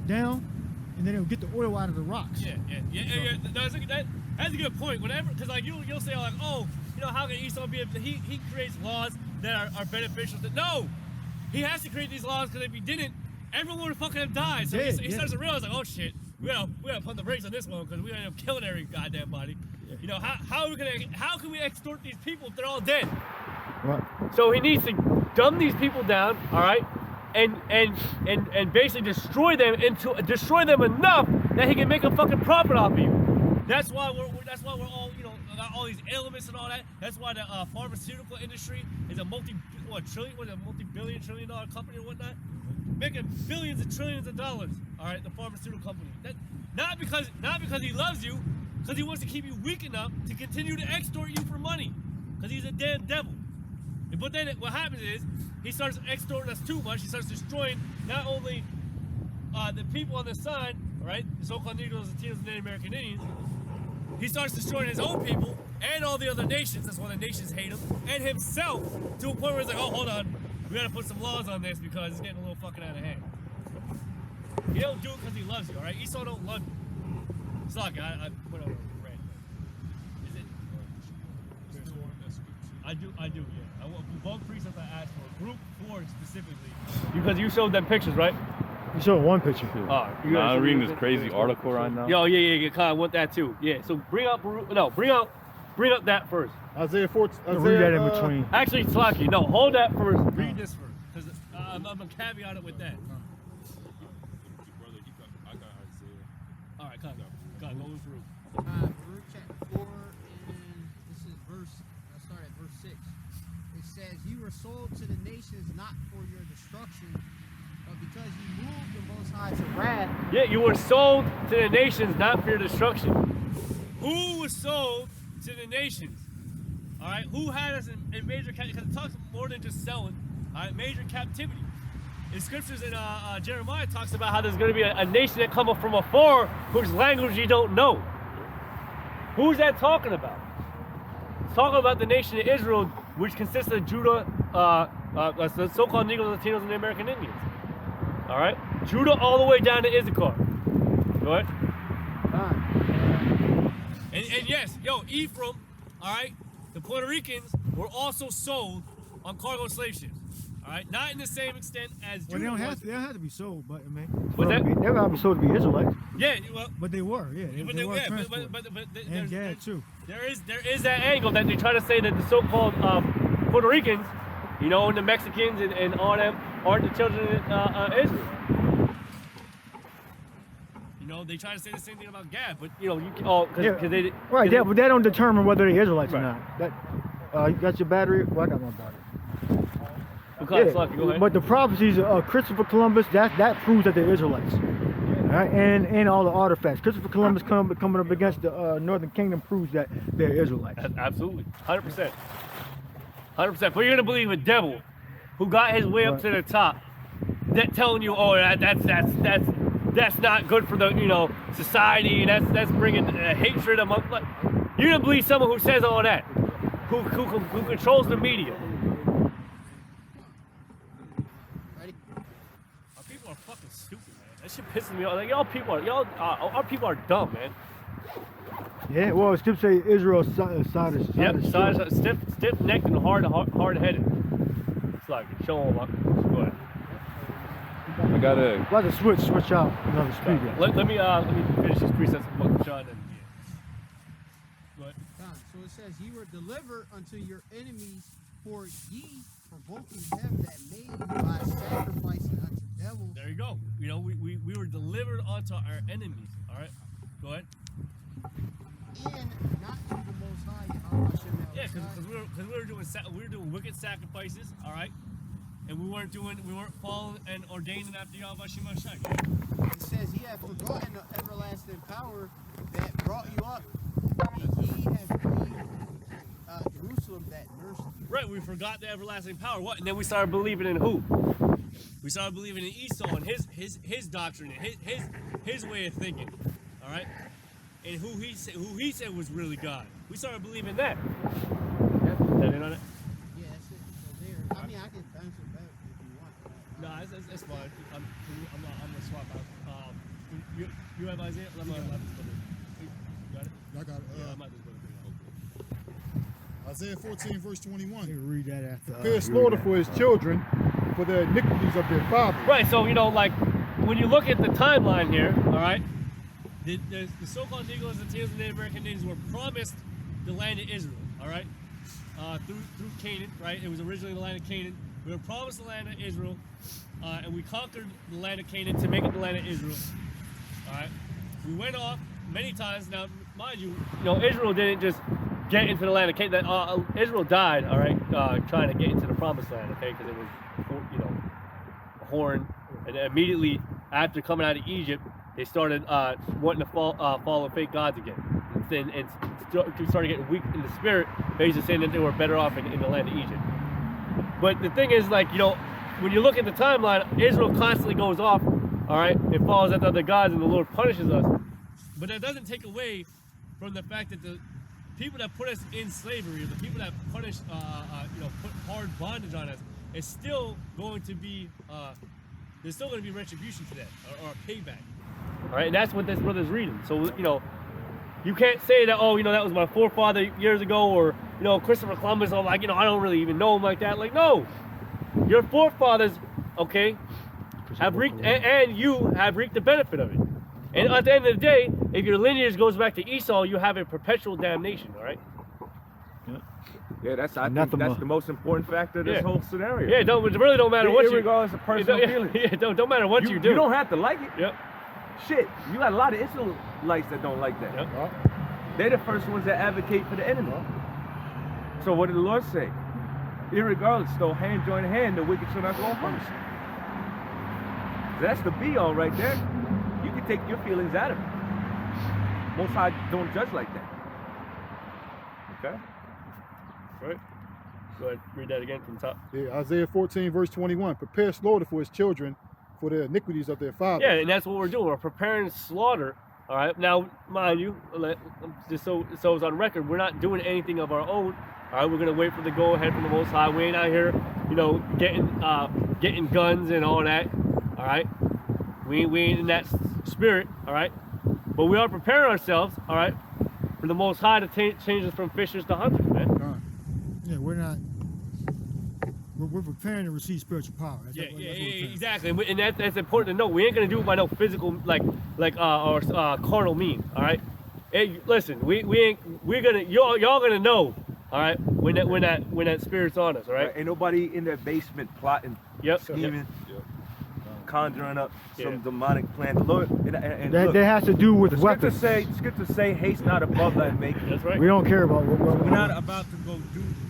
down, and then it'll get the oil out of the rocks. Yeah. That's a good point. Whenever, because like you'll say like, oh, how can Esau be? He creates laws that are beneficial. No, he has to create these laws because if he didn't, everyone would fucking have died. So he starts to realize like, oh shit, we gotta put the brakes on this one because we end up killing every goddamn body. How can we extort these people if they're all dead? Right. So he needs to dumb these people down. All right. And basically destroy them enough that he can make a fucking profit off of you. That's why we're all got all these ailments and all that. That's why the pharmaceutical industry is a multi-billion trillion dollar company or whatnot, making billions and trillions of dollars. All right, the pharmaceutical company. That not because he loves you, because he wants to keep you weak enough to continue to extort you for money, because he's a damn devil. But then what happens is he starts extorting us too much. He starts destroying not only the people on the side, right, the so-called Negroes, Latinos, and Native American Indians. He starts destroying his own people and all the other nations. That's why the nations hate him, and himself, to a point where he's like, oh, hold on, we gotta put some laws on this because it's getting a little fucking out of hand. He don't do it because he loves you, all right? Esau don't love you. Sorry, I put over a rant. Is it? I do, yeah. I want both precepts I asked for, group 4 specifically. Because you showed them pictures, right? You showed one picture. I'm reading this crazy article right now. Yo, yeah, I want that too. Yeah, so bring up that first. Isaiah 14. Read that in between. Actually, Slaki, no, hold that first. Read this first, because I'm gonna caveat it with that. All right, come on, go through. Baruch chapter 4, and this is I'll start at verse 6. It says, you were sold to the nations not for your destruction, but because you moved the Most High to wrath. Yeah, you were sold to the nations, not for your destruction. Who was sold to the nations? All right, who had us in major captivity? Because it talks more than just selling. All right, major captivity. In scriptures in Jeremiah talks about how there's going to be a nation that come up from afar whose language you don't know. Who's that talking about? It's talking about the nation of Israel, which consists of Judah, the so-called Negroes, Latinos, and the American Indians. All right, Judah all the way down to Issachar. Go ahead. And yes, Ephraim, all right, the Puerto Ricans were also sold on cargo slave ships. All right, not in the same extent as Judah. Well, they don't have to be sold, but I mean, What's that? They don't have to be sold to be Israelites. Yeah, well, But they were, yeah. They were transported. but And Gad too. there is that angle that they try to say that the so-called Puerto Ricans, and the Mexicans and all them aren't the children of Israel. They try to say the same thing about Gad, but because they right. They, But that don't determine whether they're Israelites right. or not. That you got your battery? Well, I got my battery. Okay, Lucky, go ahead. But the prophecies of Christopher Columbus, that proves that they're Israelites. All right, and all the artifacts. Christopher Columbus coming up against the Northern Kingdom proves that they're Israelites. Absolutely, 100%, 100%. But you're gonna believe a devil who got his way up to the top, that telling you, oh, that's not good for the society, and that's bringing hatred among. Like, you're gonna believe someone who says all that, who controls the media. Our fucking stupid, man. That shit pisses me off. Like our people are dumb, man. Yeah, well, Scripture say Israel Stiff-necked and hard-headed. It's like show them up. Go ahead. I gotta. Like to switch out another speaker. Let me finish this precepts of Uncle Sean. Go ahead. So it says, ye were delivered unto your enemies, for ye provoking them that made you by sacrificing unto devils. There you go. We were delivered onto our enemies. All right. Go ahead. And not to the Most High, Yahweh Shem El Yeah, because Shaddai. we were doing wicked sacrifices. All right. And we weren't following and ordaining after Yahweh Shem El Shaddai. It says, ye have forgotten the everlasting power that brought you up, and ye have grieved Jerusalem that nursed you. Right, we forgot the everlasting power. What? And then we started believing in who? We started believing in Esau and his doctrine and his way of thinking. All right, and who he said was really God. We started believing that. That in on it? Yeah, that's it. So there. I mean, I can bounce it back if you want. No, it's fine. I'm gonna swap out. You have Isaiah? Let me You got it? I got it. Yeah, I might just go to Isaiah 14, verse 21. You read that after. Prepare slaughter for his children, for the iniquities of their fathers. Right, so like when you look at the timeline here, all right, the so-called Negroes, Latinos, and Native American Indians were promised the land of Israel, all right, through Canaan, right? It was originally the land of Canaan. We were promised the land of Israel, and we conquered the land of Canaan to make it the land of Israel, all right. We went off many times. Now, mind you, Israel didn't just get into the land of Canaan. Israel died, all right, trying to get into the promised land, okay, because it was, a horn. And then immediately after coming out of Egypt, they started wanting to follow fake gods again. And started getting weak in the spirit, basically saying that they were better off in the land of Egypt. But the thing is, like, you know, when you look at the timeline, Israel constantly goes off, all right, and follows after other gods, and the Lord punishes us. But that doesn't take away from the fact that the people that put us in slavery, the people that punish, you know, put hard bondage on us, is still going to be, there's still going to be retribution to that, or payback. All right, and that's what this brother's reading. So, you know, you can't say that, oh, you know, that was my forefather years ago, or, you know, Christopher Columbus, or like, you know, I don't really even know him like that. Like, no, your forefathers, okay, have reaped, and you have reaped the benefit of it. And at the end of the day, if your lineage goes back to Esau, you have a perpetual damnation, all right? Yeah, I think that's the most important factor of this whole scenario. Yeah, it really don't matter what you... Regardless of personal feelings. Yeah, don't matter what you do. You don't have to like it. Yep. Shit, you got a lot of Israelites that don't like that. Yep. They're the first ones that advocate for the enemy. So what did the Lord say? Irregardless, though hand join hand, the wicked shall not go unpunished. That's the be-all right there. You can take your feelings out of it. Most High don't judge like that. Okay? Right. Go ahead, read that again from the top. Yeah, Isaiah 14, verse 21. Prepare slaughter for his children for the iniquities of their fathers. Yeah, and that's what we're doing. We're preparing slaughter. All right. Now, mind you, just so it's on record, we're not doing anything of our own. All right. We're gonna wait for the go ahead from the Most High. We ain't out here, you know, getting guns and all that. All right. We ain't in that spirit. All right. But we are preparing ourselves. All right, for the Most High to change us from fishers to hunters, man. Yeah, we're not. We're preparing to receive spiritual power. That's Exactly. And that's important to know. We ain't gonna do it by no physical, or carnal mean. All right. Hey, listen, we're gonna y'all gonna know. All right, when that spirit's on us. All right. Ain't nobody in their basement plotting, scheming, conjuring up some demonic plan. The Lord, and that has to do with weapons. Scripture say, haste not above thy making. That's right. We don't care about what we're not about to go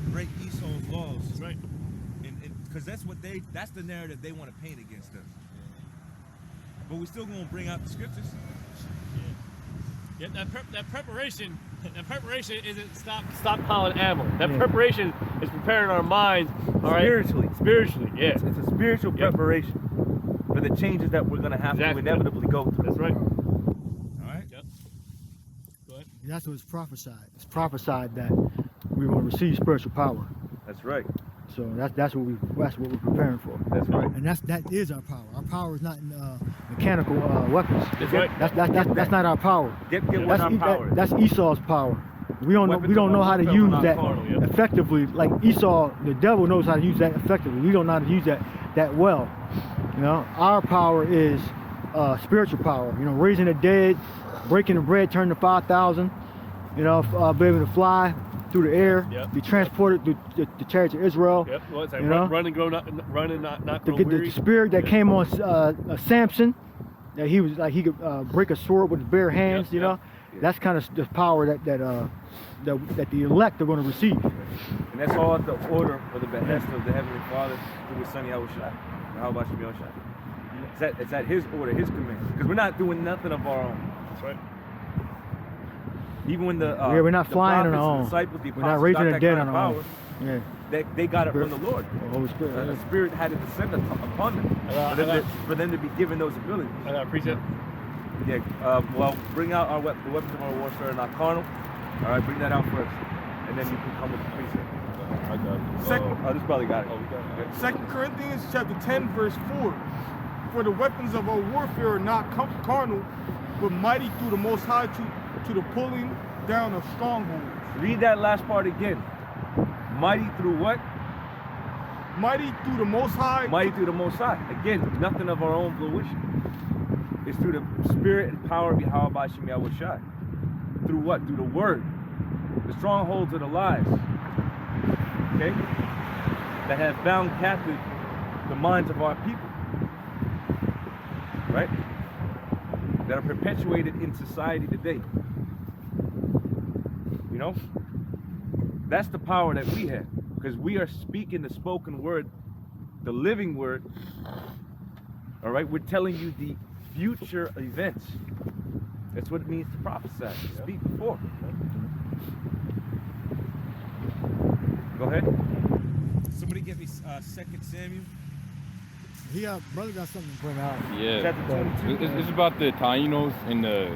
break Esau's laws. That's right. Because that's the narrative they want to paint against us. But we're still going to bring out the scriptures. Yeah, that preparation isn't stockpiling ammo. That preparation is preparing our minds, all right? Spiritually, yeah. It's a spiritual preparation for the changes that we're going to have to inevitably go through. That's right. All right. Yep. Go ahead. That's what it's prophesied. It's prophesied that we're going to receive spiritual power. That's right. So that's what we're preparing for. That's right. And that is our power. Our power is not in mechanical weapons. That's right. That's not our power. That's Esau's power. We don't know how to use that effectively. Like Esau, the devil knows how to use that effectively. We don't know how to use that well. You know, our power is spiritual power. You know, raising the dead, breaking the bread, turning the 5,000. You know, be able to fly through the air, be transported through the chariots of Israel. Yep. Well, it's like run and not grow weary. The spirit that came on Samson, that he was like he could break a sword with his bare hands. You know, that's kind of the power that the elect are going to receive. And that's all at the order or the behest of the Heavenly Father through His Son Yahushua. How about Shemiyoshai? It's at His order, His command. Because we're not doing nothing of our own. That's right. Even when we're not flying on our own. We're not raising the dead on our own. Yeah. They got it from the Lord. The Holy Spirit. The Spirit had to descend upon them for them to be given those abilities. I got a precept. Yeah. Well, bring out the weapons of our warfare are not carnal. All right, bring that out first, and then you can come with the precept. I got it. This brother got it. 2 Corinthians chapter 10, verse 4. For the weapons of our warfare are not carnal, but mighty through the Most High to the pulling down of strongholds. Read that last part again. Mighty through what? Mighty through the Most High. Mighty through the Most High. Again, nothing of our own fruition. It's through the spirit and power of Yahweh Shem Yahushai. Through what? Through the word. The strongholds of the lies. Okay? That have bound captive the minds of our people. Right? That are perpetuated in society today. You know? That's the power that we have. Because we are speaking the spoken word, the living word. All right? We're telling you the future events. That's what it means to prophesy, to speak before. Go ahead. Somebody get me 2 Samuel. Brother got something to bring out. Yeah. Chapter 22. It's about the Tainos and the.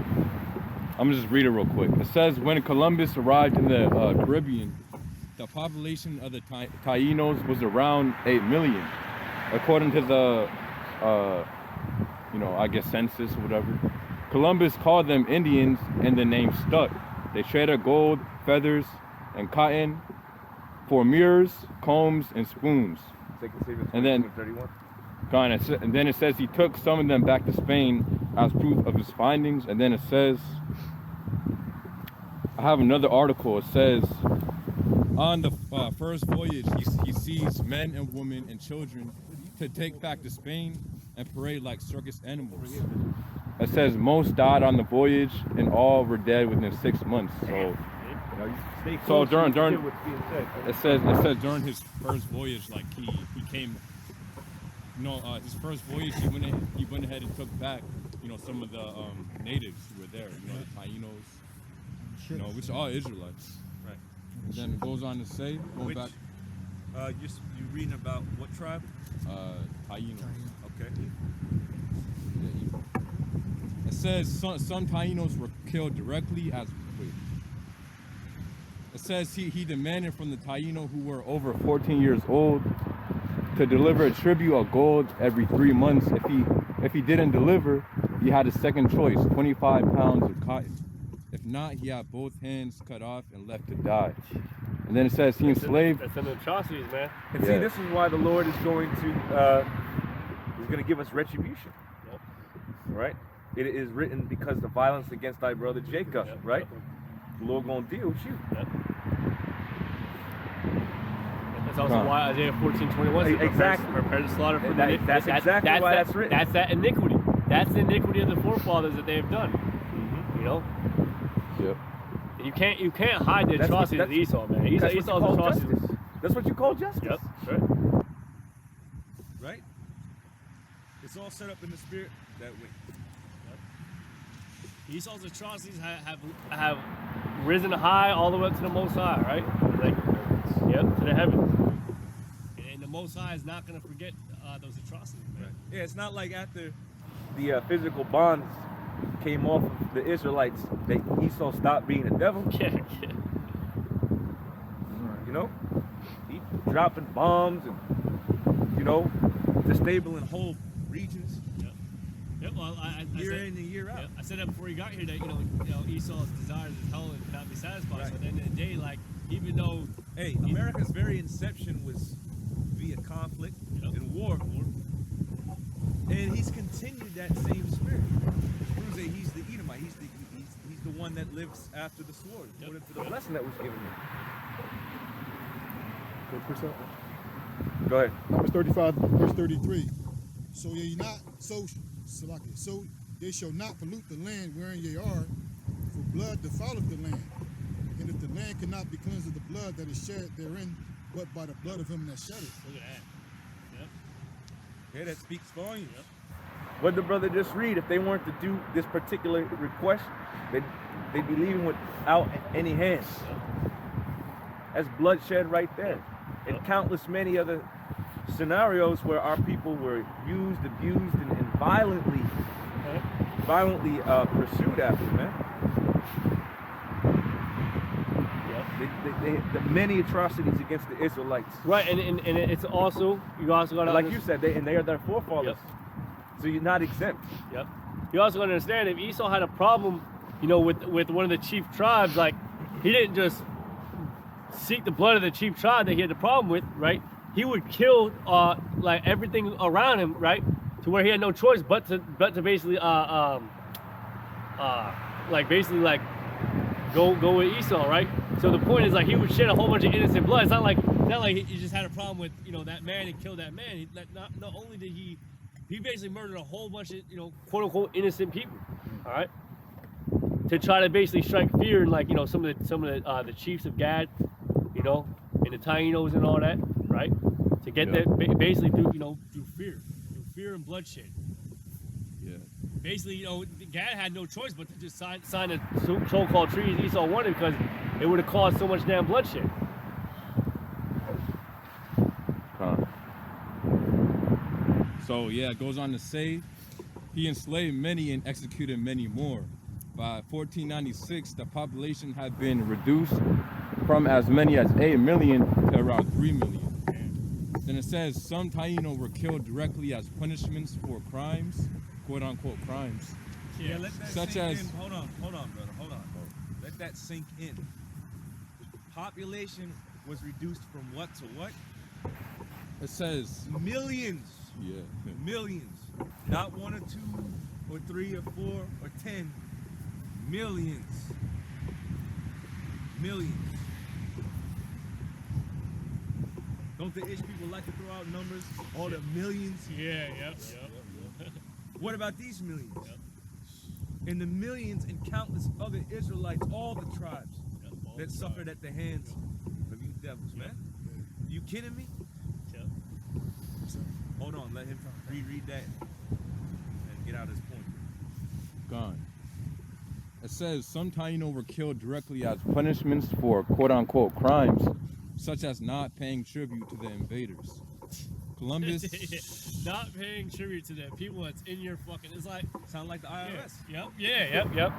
I'm gonna just read it real quick. It says when Columbus arrived in the Caribbean, the population of the Tainos was around 8 million, according to the, I guess census or whatever. Columbus called them Indians, and the name stuck. They traded gold, feathers, and cotton for mirrors, combs, and spoons. And then, and then it says he took some of them back to Spain as proof of his findings. And then it says, I have another article. It says, on the first voyage, he sees men and women and children to take back to Spain and parade like circus animals. It says most died on the voyage, and all were dead within 6 months. So during it says during his first voyage, like he came, his first voyage he went ahead and took back, some of the natives who were there, the Tainos, which are all Israelites. Right. And then it goes on to say, going back. You reading about what tribe? Tainos. Okay. It says some Tainos were killed directly as. It says he demanded from the Taino who were over 14 years old to deliver a tribute of gold every 3 months. If he didn't deliver, he had a second choice: 25 pounds of cotton. If not, he had both hands cut off and left to die. And then it says he enslaved. That's some atrocities, man. And see, this is why the Lord is going to give us retribution. Yep. Right? It is written, because the violence against thy brother Jacob, Yep. right? The Lord gonna deal with you. Yep. That's also why Isaiah 14:21 says, Exactly. prepare to slaughter for That's exactly why that's written. That's that iniquity. That's the iniquity of the forefathers that they have done. Yep. You can't hide the atrocities of Esau, man. Esau's atrocities. That's what you call justice. Yep. Right. Right? It's all set up in the spirit that way. Esau's atrocities have risen high all the way up to the Most High, right? To the heavens. And the Most High is not going to forget those atrocities, man. Right. Yeah, it's not like after The physical bonds came off of the Israelites that Esau stopped being a devil. Yeah. He dropping bombs and disabling whole regions Yep. Well, I year said, in and year out. yeah, I said that before you got here that Esau's desires is hell and cannot be satisfied. Right. So at the end of the day, like even though America's very inception was via conflict and war. And he's continued that same spirit. Proves that he's the Edomite. He's the one that lives after the sword, according to the blessing that was given him. Go ahead. Numbers 35, verse 33. So they shall not pollute the land wherein ye are, for blood defileth the land. And if the land cannot be cleansed of the blood that is shed therein, but by the blood of him that shed it. look at that. Yep. Yeah, that speaks volumes. Yep. What did the brother just read? If they weren't to do this particular request, they'd be leaving without any hands. That's bloodshed right there. And countless many other scenarios where our people were used, abused, and violently pursued after, man. The many atrocities against the Israelites. Right, and it's also you also got to like you said, they are their forefathers. Yep. So you're not exempt. Yep. You also got to understand if Esau had a problem, with one of the chief tribes, like he didn't just seek the blood of the chief tribe that he had the problem with, right? He would kill like everything around him, right? To where he had no choice but to basically go with Esau, right? So the point is like he would shed a whole bunch of innocent blood. It's not like he just had a problem with that man and killed that man. Not only did he basically murdered a whole bunch of quote unquote innocent people, all right? To try to basically strike fear in like some of the chiefs of Gad, and the Tainos and all that, right? To get that basically through fear and bloodshed. Yeah. Basically, Gad had no choice but to just sign the so-called treaties Esau wanted because it would have caused so much damn bloodshed. So yeah, it goes on to say, he enslaved many and executed many more. By 1496, the population had been reduced from as many as 8 million to around 3 million. Then it says some Taino were killed directly as punishments for crimes, quote unquote crimes. Yeah, let that Such sink as- in. Hold on, brother. Hold on. Let that sink in. Population was reduced from what to what? It says, Millions. yeah, Millions. Not 1 or 2 or 3 or 4 or 10. Millions. Millions. Don't the Ish people like to throw out numbers? All the millions? Yeah, yep. What about these millions? And the millions and countless other Israelites, all the tribes that suffered at the hands of you devils, man. You kidding me? Yep. Hold on, let him reread that and get out his point. gone. It says some Taino were killed directly as punishments for quote unquote crimes, such as not paying tribute to the invaders. Columbus. Not paying tribute to the people that's in your fucking. It's like Sound like the IRS. Yep.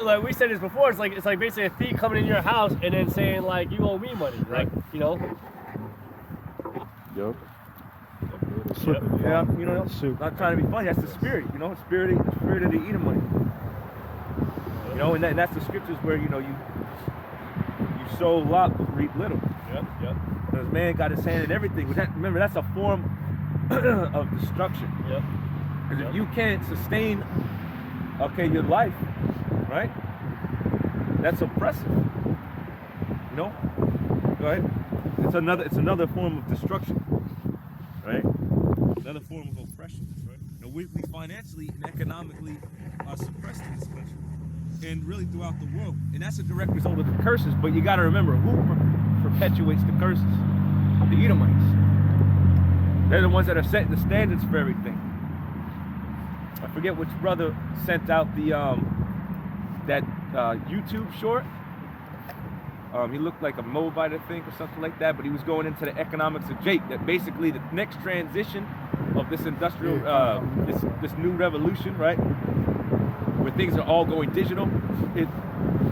Like we said this before. It's like basically a thief coming in your house and then saying like you owe me money. Like you know. Yup. Yeah, you know, not trying to be funny. That's the spirit, you know, the spirit of the Edomite. You know, and that's the scriptures where you sow a lot, reap little. Yep. Because man got his hand in everything. Remember, that's a form of destruction. Yep. Because if you can't sustain, your life, right? That's oppressive. You know? Go ahead. It's another form of destruction, right? Another form of oppression. Right? You know, we financially and economically are suppressed in this country, and really throughout the world. And that's a direct result of the curses. But you got to remember who perpetuates the curses. The Edomites. They're the ones that are setting the standards for everything. I forget which brother sent out the that YouTube short. He looked like a Moabite, I think, or something like that. But he was going into the economics of Jake. That basically the next transition of this industrial, this new revolution, right, where things are all going digital, it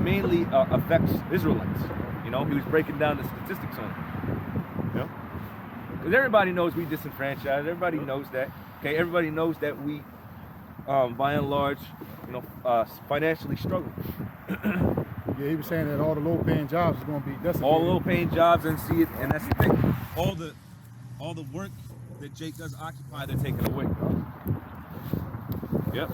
mainly affects Israelites. You know, he was breaking down the statistics on it. You know, because everybody knows we disenfranchised. Everybody knows that. Okay, everybody knows that we, by and large, financially struggle. Yeah, he was saying that all the low-paying jobs is going to be decimated. All low-paying jobs, and that's the thing. All the work that Jake does occupy, they're taking away. Yep.